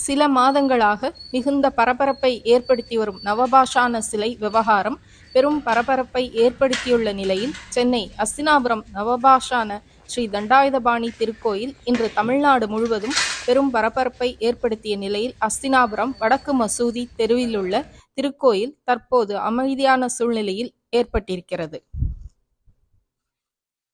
சில மாதங்களாக மிகுந்த பரபரப்பை ஏற்படுத்தி வரும் நவபாஷான சிலை விவகாரம் பெரும் பரபரப்பை ஏற்படுத்தியுள்ள நிலையில் சென்னை அஸ்தினாபுரம் நவபாஷான ஸ்ரீ தண்டாயுதபாணி திருக்கோயில் இன்று தமிழ்நாடு முழுவதும் பெரும் பரபரப்பை ஏற்படுத்திய நிலையில் அஸ்தினாபுரம் வடக்கு மசூதி தெருவிலுள்ள திருக்கோயில் தற்போது அமைதியான சூழ்நிலையில் ஏற்பட்டிருக்கிறது.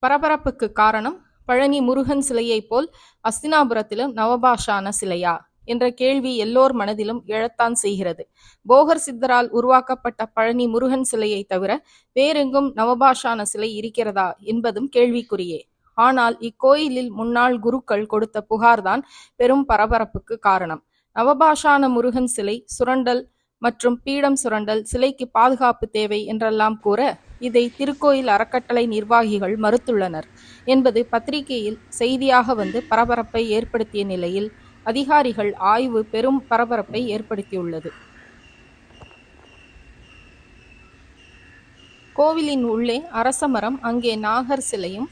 பரபரப்புக்கு காரணம் பழனி முருகன் சிலையைப் போல் அஸ்தினாபுரத்திலும் நவபாஷான சிலையா என்ற கேள்வி எல்லோர் மனதிலும் எழத்தான் செய்கிறது. போகர் சித்தரால் உருவாக்கப்பட்ட பழனி முருகன் சிலையை தவிர வேறெங்கும் நவபாஷான சிலை இருக்கிறதா என்பதும் கேள்விக்குரியே. ஆனால் இக்கோயிலில் முன்னாள் குருக்கள் கொடுத்த புகார்தான் பெரும் பரபரப்புக்கு காரணம். நவபாஷான முருகன் சிலை சுரண்டல் மற்றும் பீடம் சுரண்டல், சிலைக்கு பாதுகாப்பு தேவை என்றெல்லாம் கூற இதை திருக்கோயில் அறக்கட்டளை நிர்வாகிகள் மறுத்துள்ளனர் என்பது பத்திரிகையில் செய்தியாக வந்து பரபரப்பை ஏற்படுத்திய நிலையில் அதிகாரிகள் ஆய்வு பெரும் பரபரப்பை ஏற்படுத்தியுள்ளது. கோவிலின் உள்ளே அரசமரம், அங்கே நாகர் சிலையும்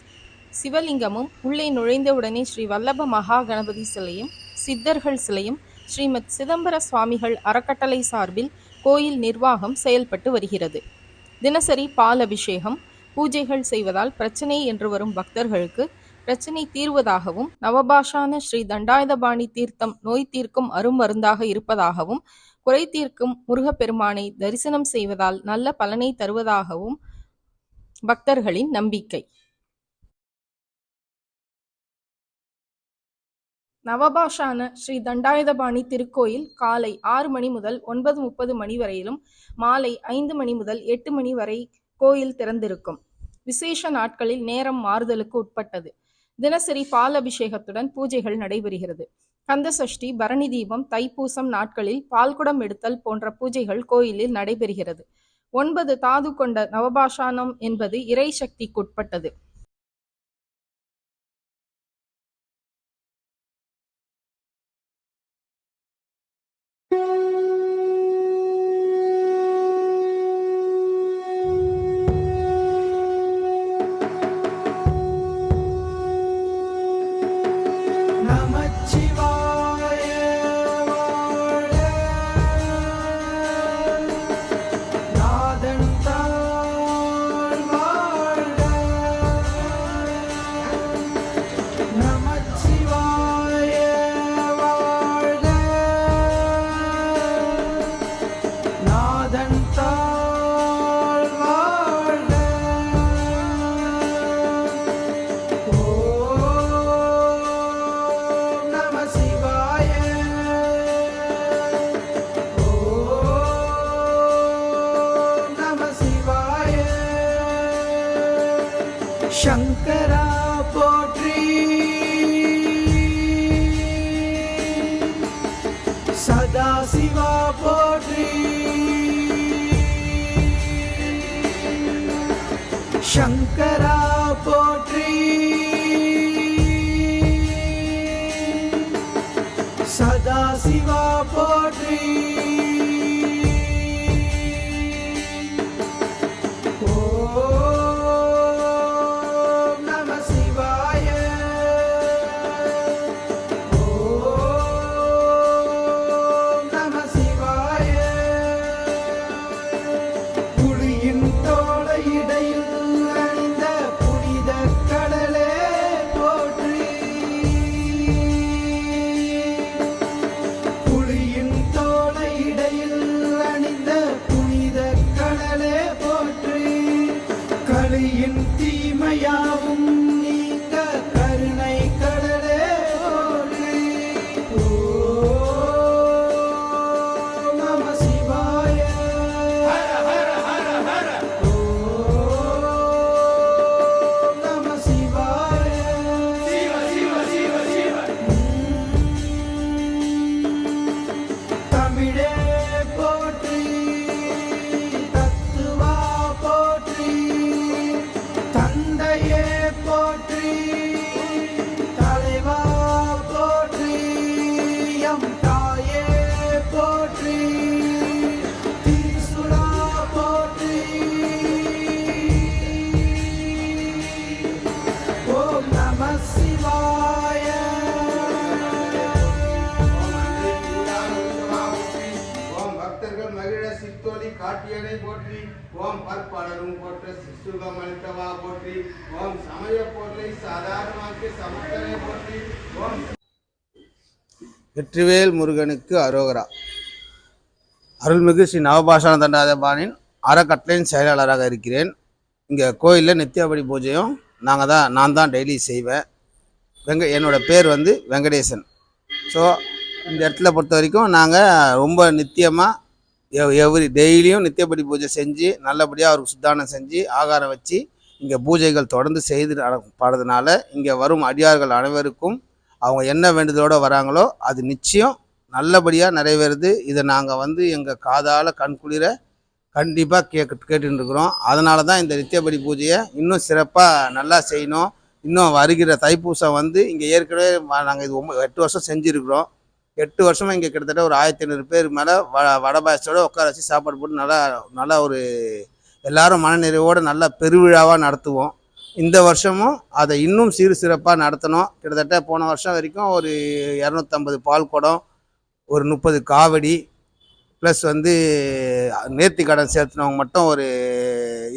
சிவலிங்கமும், உள்ளே நுழைந்தவுடனே ஸ்ரீ வல்லப மகா கணபதி சிலையும் சித்தர்கள் சிலையும் ஸ்ரீமத் சிதம்பர சுவாமிகள் அறக்கட்டளை சார்பில் கோயில் நிர்வாகம் செயல்பட்டு வருகிறது. தினசரி பால் அபிஷேகம் பூஜைகள் செய்வதால் பிரச்சனை என்று வரும் பக்தர்களுக்கு பிரச்சனை தீர்வதாகவும், நவபாஷான ஸ்ரீ தண்டாயுதபாணி தீர்த்தம் நோய் தீர்க்கும் அருமருந்தாக இருப்பதாகவும், குறை தீர்க்கும் முருகப்பெருமானை தரிசனம் செய்வதால் நல்ல பலனை தருவதாகவும் பக்தர்களின் நம்பிக்கை. நவபாஷான ஸ்ரீ தண்டாயுதபாணி திருக்கோயில் காலை 6 மணி முதல் 9:30 மணி வரையிலும், மாலை 5 மணி முதல் 8 மணி வரை கோயில் திறந்திருக்கும். விசேஷ நாட்களில் நேரம் மாறுதலுக்கு உட்பட்டது. தினசரி பால் அபிஷேகத்துடன் பூஜைகள் நடைபெறுகிறது. கந்த சஷ்டி, பரணி தீபம், தைப்பூசம் நாட்களில் பால்குடம் எடுத்தல் போன்ற பூஜைகள் கோயிலில் நடைபெறுகிறது. 9 தாது கொண்ட நவபாஷானம் என்பது இறை சக்திக்குட்பட்டது. சங்கரா போற்றி, சதாசிவா போற்றி, சங்கரா போற்றி, சதாசிவா போற்றி. தீமையாவும் நீங்க கருணை கடலே போற்றி. ஓம் நம சிவாய, ஹர ஹர ஹர ஹர. ஓம் நம சிவாய, சிவ சிவ சிவ சிவ. தமிழே போற்றி, தத்துவா போற்றி, தந்தையே போற்றி, தலைவா போற்றி, எம் தாயே போற்றி, திரிசுலா போற்றி. ஓம் நம சிவாய. அரங்கனை போற்றி. ஓம் பற்பலரும் போற்ற சுகம் அளித்தவா போற்றி. ஓம் சமய பொருளை சாதாரணமாக்கி சமத்தனை போற்றி. ஓம் வெற்றிவேல் முருகனுக்கு அரோகரா. அருள்மிகு ஸ்ரீ நவபாஷான தண்டாயுதபாணியின் அறக்கட்டளையின் செயலாளராக இருக்கிறேன். இங்கே கோயிலில் நித்தியபடி பூஜையும் நான் தான் டெய்லி செய்வேன். என்னோடய பேர் வந்து வெங்கடேசன். ஸோ இந்த இடத்துல பொறுத்த வரைக்கும் நாங்கள் ரொம்ப நித்தியமாக டெய்லியும் நித்தியபடி பூஜை செஞ்சு நல்லபடியாக அவருக்கு சுத்தானம் செஞ்சு ஆகாரம் வச்சு இங்கே பூஜைகள் தொடர்ந்து செய்து பாடுறதுனால இங்கே வரும் அடியார்கள் அனைவருக்கும் அவங்க என்ன வேண்டுதலோடு வராங்களோ அது நிச்சயம் நல்லபடியாக நிறைவேறுது. இதை நாங்கள் வந்து எங்கள் காதால் கண்குளிர கண்டிப்பாக கேட்டுருக்குறோம். அதனால தான் இந்த நித்தியபடி பூஜையை இன்னும் சிறப்பாக நல்லா செய்யணும். இன்னும் வருகிற தைப்பூசம் வந்து இங்கே ஏற்கனவே நாங்கள் இது 8 வருஷம் செஞ்சுருக்குறோம். 8 வருஷமாக இங்கே கிட்டத்தட்ட ஒரு 1500 பேர் மேலே வடை பாயசத்தோடு உட்கார வச்சு சாப்பாடு போட்டு நல்லா ஒரு எல்லாரும் மனநிறைவோடு நல்லா பெருவிழாவாக நடத்துவோம். இந்த வருஷமும் அதை இன்னும் சிறப்பாக நடத்தணும். கிட்டத்தட்ட போன வருஷம் வரைக்கும் ஒரு 250 பால் குடம், ஒரு 30 காவடி, ப்ளஸ் வந்து நேர்த்தி கடன் சேர்த்துனவங்க மட்டும் ஒரு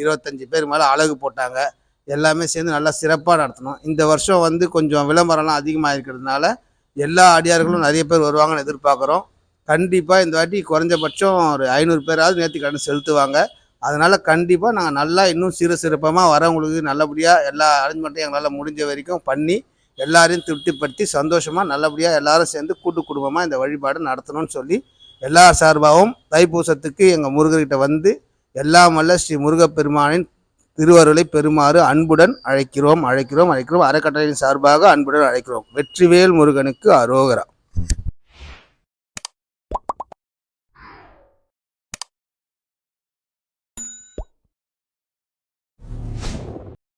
25 பேர் மேலே அழகு போட்டாங்க. எல்லாமே சேர்ந்து நல்லா சிறப்பாக நடத்தணும். இந்த வருஷம் வந்து கொஞ்சம் விளம்பரம்லாம் அதிகமாக இருக்கிறதுனால எல்லா அடியார்களும் நிறைய பேர் வருவாங்கன்னு எதிர்பார்க்குறோம். கண்டிப்பாக இந்த வாட்டி குறைஞ்சபட்சம் ஒரு 500 பேராவது நேர்த்தி கடன் செலுத்துவாங்க. அதனால் கண்டிப்பாக நாங்கள் நல்லா இன்னும் சிறப்பாக வரவங்களுக்கு நல்லபடியாக எல்லா அரேஞ்ச்மெண்ட்டையும் எங்களால் முடிஞ்ச வரைக்கும் பண்ணி எல்லாரையும் திருப்திப்படுத்தி சந்தோஷமாக நல்லபடியாக எல்லாரும் சேர்ந்து கூட்டு குடும்பமாக இந்த வழிபாடு நடத்தணும்னு சொல்லி எல்லா சார்பாகவும் தைப்பூசத்துக்கு எங்கள் முருகர்கிட்ட வந்து எல்லாம் வல்ல ஸ்ரீ முருகப்பெருமானின் திருவருளை பெறுமாறு அன்புடன் அழைக்கிறோம். அறக்கட்டளையின் சார்பாக அன்புடன் அழைக்கிறோம். வெற்றிவேல் முருகனுக்கு அரோகரா.